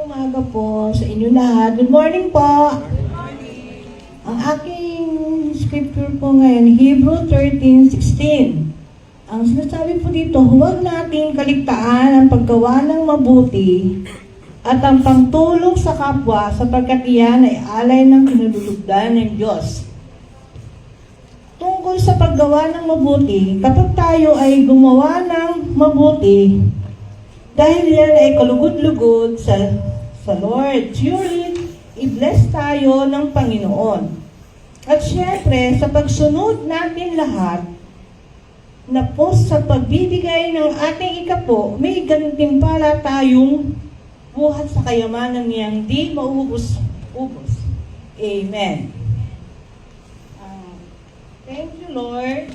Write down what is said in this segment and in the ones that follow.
umaga po sa inyo lahat. Good morning po. Ang aking scripture po ngayon, Hebrew 13:16. Ang sinasabi po dito, huwag nating kaligtaan ang paggawa ng mabuti at ang pangtulong sa kapwa sapagkat iyan ay alay ng kinalulugdan ng Diyos. Tungkol sa paggawa ng mabuti, kapag tayo ay gumawa ng mabuti, dahil yan ay kalugod-lugod sa Lord, surely, i-bless tayo ng Panginoon. At syempre, sa pagsunod natin lahat, na po sa pagbibigay ng ating ikapo, may gantimpala tayong buhat sa kayamanan niyang di mauubos-ubos. Amen. Thank you, Lord.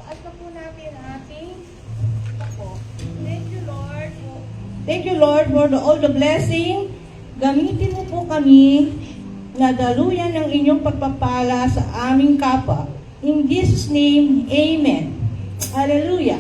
Taas na po natin ating ikapo. Thank you, Lord. Thank you, Lord, for all the blessing. Gamitin mo po kami na daluyan ng inyong pagpapala sa aming kapwa. In Jesus' name, Amen. Hallelujah.